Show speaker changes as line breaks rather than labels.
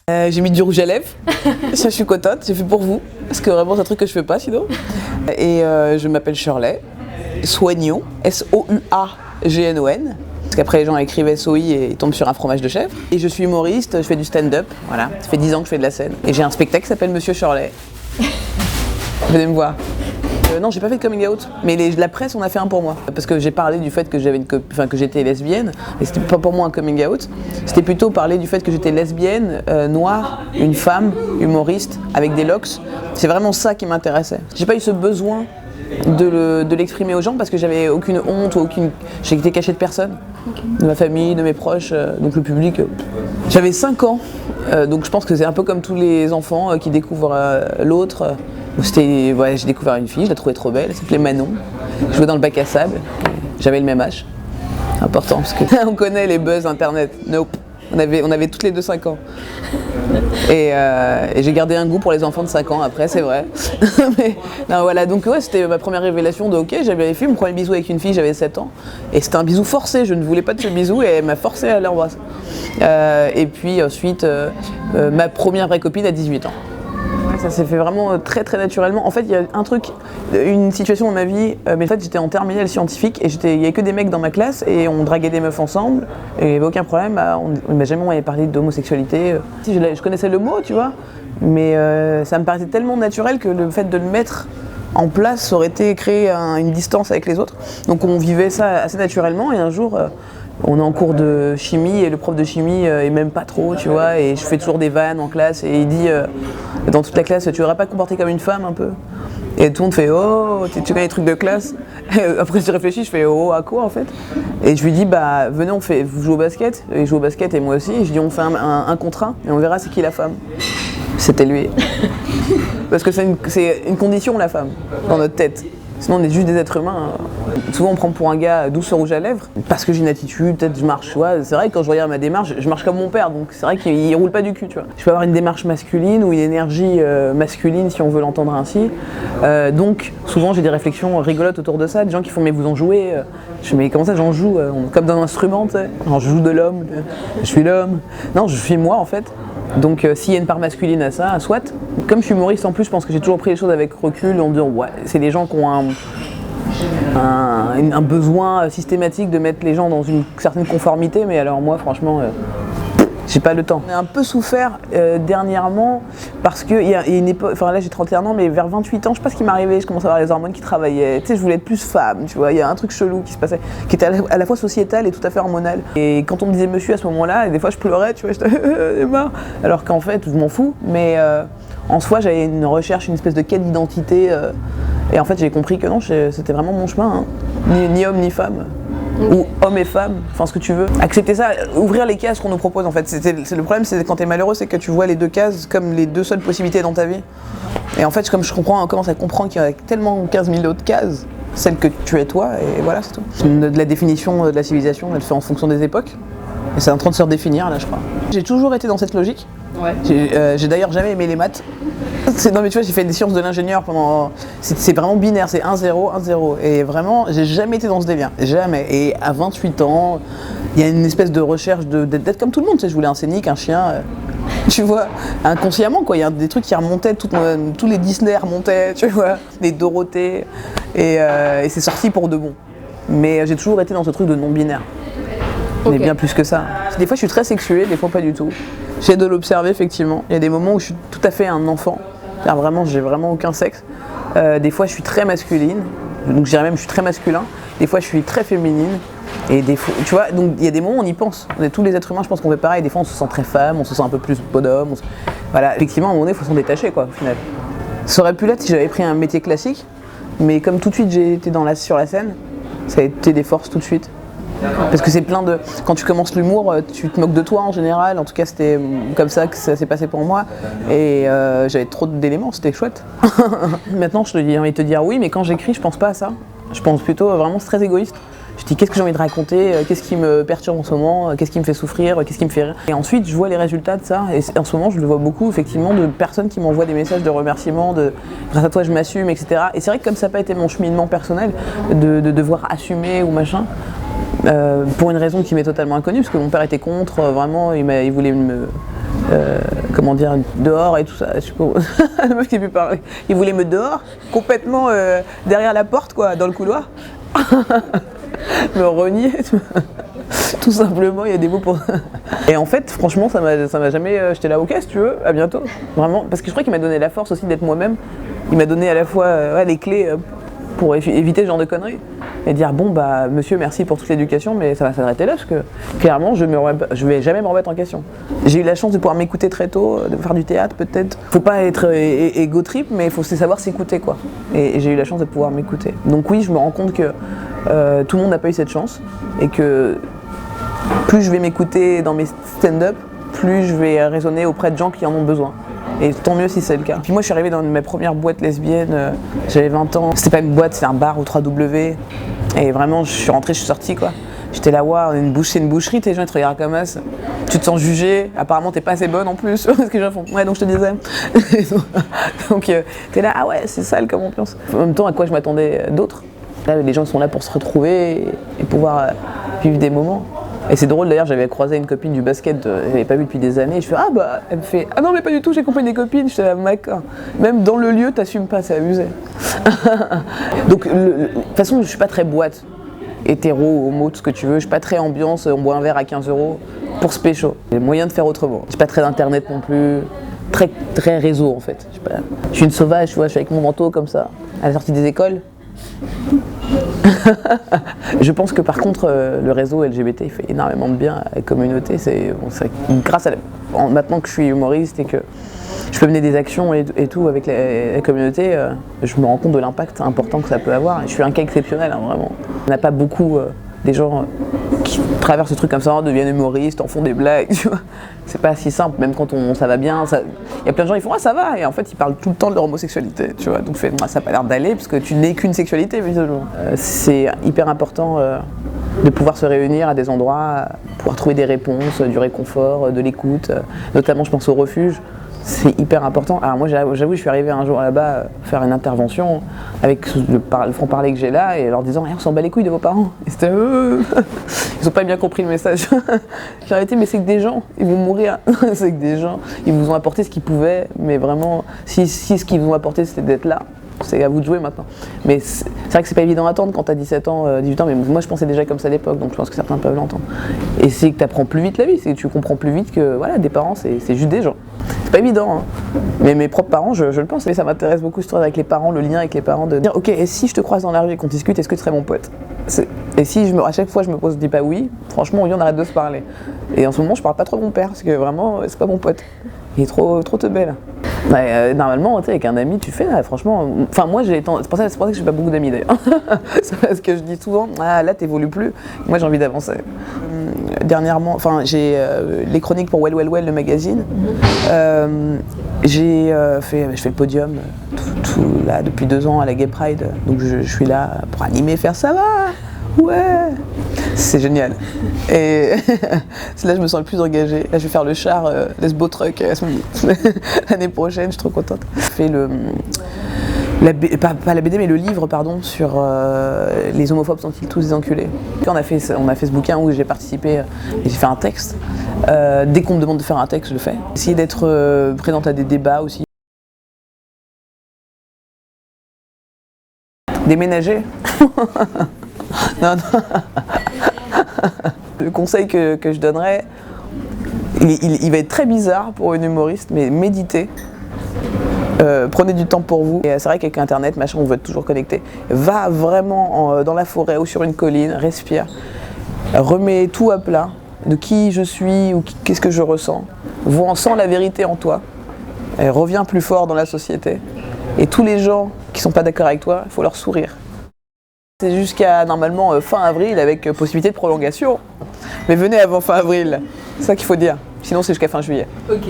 J'ai mis du rouge à lèvres, ça je suis contente, j'ai fait pour vous, parce que vraiment c'est un truc que je fais pas sinon. Et je m'appelle Shirley, Soignon, S-O-U-A-G-N-O-N, parce qu'après les gens écrivent S-O-I et ils tombent sur un fromage de chèvre. Et je suis humoriste, je fais du stand-up, voilà, ça fait 10 ans que je fais de la scène. Et j'ai un spectacle qui s'appelle Monsieur Shirley. Venez me voir. Non, j'ai pas fait de coming out, mais la presse en a fait un pour moi. Parce que j'ai parlé du fait que que j'étais lesbienne, et c'était pas pour moi un coming out. C'était plutôt parler du fait que j'étais lesbienne, noire, une femme, humoriste, avec des locks. C'est vraiment ça qui m'intéressait. J'ai pas eu ce besoin de l'exprimer aux gens parce que j'avais aucune honte ou j'ai été cachée de personne, de ma famille, de mes proches, donc le public. J'avais 5 ans, donc je pense que c'est un peu comme tous les enfants qui découvrent l'autre. J'ai découvert une fille, je la trouvais trop belle, elle s'appelait Manon. Je jouais dans le bac à sable, j'avais le même âge. Important parce qu'on connaît les buzz internet. Nope. On avait toutes les deux 5 ans. Et j'ai gardé un goût pour les enfants de 5 ans après, c'est vrai. Mais, non, voilà, donc ouais, c'était ma première révélation de ok, j'avais fait mon premier bisou avec une fille, j'avais 7 ans. Et c'était un bisou forcé, je ne voulais pas de ce bisou et elle m'a forcé à l'embrasser. Et puis ensuite, ma première vraie copine à 18 ans. Ça s'est fait vraiment très très naturellement. En fait, il y a une situation dans ma vie, mais en fait j'étais en terminale scientifique et il n'y avait que des mecs dans ma classe et on draguait des meufs ensemble et il n'y avait aucun problème. On m'a jamais parlé d'homosexualité. Je connaissais le mot, tu vois, mais ça me paraissait tellement naturel que le fait de le mettre en place aurait été créer une distance avec les autres. Donc on vivait ça assez naturellement et un jour... on est en cours de chimie et le prof de chimie est même pas trop, tu vois, et je fais toujours des vannes en classe et il dit dans toute la classe, tu voudrais pas te comporter comme une femme un peu? Et tout le monde fait oh, tu connais les trucs de classe? Après je réfléchis, je fais oh, à quoi en fait? Et je lui dis bah venez, vous jouez au basket, et je joue au basket et moi aussi, et je dis on fait un contre un et on verra c'est qui la femme. C'était lui. Parce que c'est une condition la femme dans notre tête. Sinon on est juste des êtres humains. Souvent on me prend pour un gars douce rouge à lèvres parce que j'ai une attitude, peut-être je marche, tu vois. C'est vrai que quand je regarde ma démarche, je marche comme mon père, donc c'est vrai qu'il roule pas du cul, tu vois. Je peux avoir une démarche masculine ou une énergie masculine si on veut l'entendre ainsi. Donc souvent j'ai des réflexions rigolotes autour de ça, des gens qui font mais vous en jouez. Je fais mais comment ça j'en joue? Comme dans un instrument, tu sais. Je joue de l'homme, je suis l'homme. Non, je suis moi en fait. Donc s'il y a une part masculine à ça, soit. Comme je suis humoriste en plus, je pense que j'ai toujours pris les choses avec recul en me disant ouais, c'est des gens qui ont un besoin systématique de mettre les gens dans une certaine conformité, mais alors moi franchement j'ai pas le temps. J'ai un peu souffert dernièrement parce qu'il y a une époque, enfin là j'ai 31 ans mais vers 28 ans, je sais pas ce qui m'arrivait, je commençais à avoir les hormones qui travaillaient, tu sais je voulais être plus femme, tu vois, il y a un truc chelou qui se passait, qui était à la fois sociétal et tout à fait hormonal. Et quand on me disait monsieur à ce moment-là, des fois je pleurais, tu vois, j'étais marre, alors qu'en fait je m'en fous, mais en soi j'avais une recherche, une espèce de quête d'identité et en fait j'ai compris que non, c'était vraiment mon chemin, hein. Ni homme ni femme. Ou homme et femme, enfin ce que tu veux. Accepter ça, ouvrir les cases qu'on nous propose en fait. Le problème c'est quand t'es malheureux, c'est que tu vois les deux cases comme les deux seules possibilités dans ta vie. Et en fait comme je commence à comprendre qu'il y a tellement 15 000 autres cases, celle que tu es toi, et voilà c'est tout. De la définition de la civilisation, elle se fait en fonction des époques. Et c'est en train de se redéfinir là je crois. J'ai toujours été dans cette logique. Ouais. J'ai d'ailleurs jamais aimé les maths. Non mais tu vois, j'ai fait des sciences de l'ingénieur pendant... C'est vraiment binaire, c'est 1-0, 1-0. Et vraiment, j'ai jamais été dans ce délire. Jamais. Et à 28 ans, il y a une espèce de recherche d'être comme tout le monde. Tu sais, je voulais un scénic, un chien, tu vois, inconsciemment quoi. Il y a des trucs qui remontaient, tous les Disney remontaient, tu vois, les Dorothée. Et c'est sorti pour de bon. Mais j'ai toujours été dans ce truc de non-binaire. Okay. Mais bien plus que ça. Des fois je suis très sexuée, des fois pas du tout. J'ai de l'observer effectivement. Il y a des moments où je suis tout à fait un enfant. Vraiment, j'ai vraiment aucun sexe. Des fois je suis très masculine, donc je dirais même que je suis très masculin. Des fois je suis très féminine. Et des fois, tu vois, donc il y a des moments où on y pense. On est tous les êtres humains, je pense qu'on fait pareil. Des fois on se sent très femme, on se sent un peu plus bonhomme. Voilà, effectivement à un moment donné il faut s'en détacher quoi au final. Ça aurait pu l'être si j'avais pris un métier classique, mais comme tout de suite j'ai été sur la scène, ça a été des forces tout de suite. Parce que c'est plein de... Quand tu commences l'humour, tu te moques de toi en général. En tout cas, c'était comme ça que ça s'est passé pour moi. Et j'avais trop d'éléments, c'était chouette. Maintenant, j'ai envie de te dire oui, mais quand j'écris, je pense pas à ça. Je pense plutôt vraiment, c'est très égoïste. Je dis qu'est-ce que j'ai envie de raconter, qu'est-ce qui me perturbe en ce moment, qu'est-ce qui me fait souffrir, qu'est-ce qui me fait rire. Et ensuite, je vois les résultats de ça. Et en ce moment, je le vois beaucoup, effectivement, de personnes qui m'envoient des messages de remerciements, de grâce à toi, je m'assume, etc. Et c'est vrai que comme ça n'a pas été mon cheminement personnel, de devoir assumer ou machin, pour une raison qui m'est totalement inconnue, parce que mon père était contre, vraiment, il voulait comment dire, dehors et tout ça. Je sais pas. Le mec qui a pu parler. Il voulait me dehors, complètement derrière la porte, quoi, dans le couloir. Me renier. Tout simplement, il y a des mots pour ça. Et en fait, franchement, ça m'a jamais. J'étais là, ok, si tu veux, à bientôt. Vraiment. Parce que je crois qu'il m'a donné la force aussi d'être moi-même. Il m'a donné à la fois les clés pour éviter ce genre de conneries. Et dire, bon, bah, monsieur, merci pour toute l'éducation, mais ça va s'arrêter là, parce que clairement, je vais jamais me remettre en question. J'ai eu la chance de pouvoir m'écouter très tôt, de faire du théâtre peut-être. Faut pas être égo trip, mais il faut savoir s'écouter, quoi. Et j'ai eu la chance de pouvoir m'écouter. Donc oui, je me rends compte que tout le monde n'a pas eu cette chance, et que plus je vais m'écouter dans mes stand-up, plus je vais raisonner auprès de gens qui en ont besoin. Et tant mieux si c'est le cas. Puis moi je suis arrivée dans ma première boîte lesbienne, j'avais 20 ans. C'était pas une boîte, c'était un bar au 3W. Et vraiment je suis rentrée, je suis sortie quoi. J'étais là, waouh, c'est une boucherie, tes gens ils te regardent comme ça. Tu te sens jugée, apparemment t'es pas assez bonne en plus. Parce que les gens font, ouais donc je te disais. Donc t'es là, ah ouais c'est sale comme ambiance. En même temps à quoi je m'attendais d'autre. Là les gens sont là pour se retrouver et pouvoir vivre des moments. Et c'est drôle d'ailleurs, j'avais croisé une copine du basket, je l'avais pas vue depuis des années, je fais ah bah, elle me fait ah non mais pas du tout, j'ai accompagné des copines, je te mec, même dans le lieu t'assumes pas, c'est abusé. Donc de toute façon je suis pas très boîte, hétéro, homo, tout ce que tu veux, je suis pas très ambiance, on boit un verre à 15 € pour se pécho. Il y a moyen de faire autrement. Je suis pas très internet non plus, très réseau en fait. Je suis une sauvage, tu vois, je suis avec mon manteau comme ça, à la sortie des écoles. Je pense que par contre le réseau LGBT il fait énormément de bien à la communauté. C'est grâce à maintenant que je suis humoriste et que je peux mener des actions et tout avec la communauté, je me rends compte de l'impact important que ça peut avoir. Et je suis un cas exceptionnel, hein, vraiment. Il n'y en a pas beaucoup des gens qui traversent ce truc comme ça, deviennent humoristes, en font des blagues, tu vois. C'est pas si simple, même quand ça va bien. Il y a plein de gens qui font ah ça va, et en fait ils parlent tout le temps de leur homosexualité, tu vois. Donc ça n'a pas l'air d'aller parce que tu n'es qu'une sexualité, visiblement. C'est hyper important de pouvoir se réunir à des endroits, pouvoir trouver des réponses, du réconfort, de l'écoute, notamment je pense au refuge. C'est hyper important. Alors moi j'avoue, je suis arrivé un jour là-bas faire une intervention avec le franc-parler que j'ai là et leur disant on s'en bat les couilles de vos parents. Et c'était ils n'ont pas bien compris le message. J'ai arrêté, mais c'est que des gens, ils vont mourir. C'est que des gens, ils vous ont apporté ce qu'ils pouvaient, mais vraiment, si ce qu'ils vous ont apporté c'était d'être là, c'est à vous de jouer maintenant. Mais c'est vrai que c'est pas évident à attendre quand t'as 17 ans, 18 ans, mais moi je pensais déjà comme ça à l'époque, donc je pense que certains peuvent l'entendre. Et c'est que t'apprends plus vite la vie, c'est que tu comprends plus vite que voilà, des parents c'est juste des gens. C'est pas évident, hein. Mais mes propres parents, je le pense, et ça m'intéresse beaucoup ce truc avec les parents, le lien avec les parents, de dire ok, et si je te croise dans la rue et qu'on discute, est-ce que tu serais mon pote? Et si à chaque fois je me dis pas oui, franchement on arrête de se parler. Et en ce moment je parle pas trop de mon père, parce que vraiment c'est pas mon pote. Il est trop teubé là. Ouais, normalement, avec un ami, tu fais, franchement. Enfin, moi, c'est pour ça que j'ai pas beaucoup d'amis d'ailleurs. C'est parce que je dis souvent, ah là, t'évolues plus. Moi, j'ai envie d'avancer. Dernièrement, enfin, j'ai les chroniques pour Well Well Well, le magazine. Je fais le podium là depuis 2 ans à la Gay Pride. Donc, je suis là pour animer, faire ça va. Ouais. C'est génial. Et c'est là que je me sens le plus engagée. Là, je vais faire le char Lesbo Truck l'année prochaine, je suis trop contente. Je fais pas la BD, mais le livre, pardon, sur les homophobes sont-ils tous des enculés. Puis on a fait ce bouquin où j'ai participé et j'ai fait un texte. Dès qu'on me demande de faire un texte, je le fais. Essayer d'être présente à des débats aussi. Déménager. Non. Le conseil que je donnerais, il va être très bizarre pour une humoriste, mais méditez. Prenez du temps pour vous. Et c'est vrai qu'avec internet, machin, on veut être toujours connecté. Va vraiment dans la forêt ou sur une colline, respire. Remets tout à plat, de qui je suis ou qu'est-ce que je ressens. Sens la vérité en toi. Et reviens plus fort dans la société. Et tous les gens qui sont pas d'accord avec toi, il faut leur sourire. C'est jusqu'à normalement fin avril avec possibilité de prolongation. Mais venez avant fin avril, c'est ça qu'il faut dire. Sinon c'est jusqu'à fin juillet.
Ok.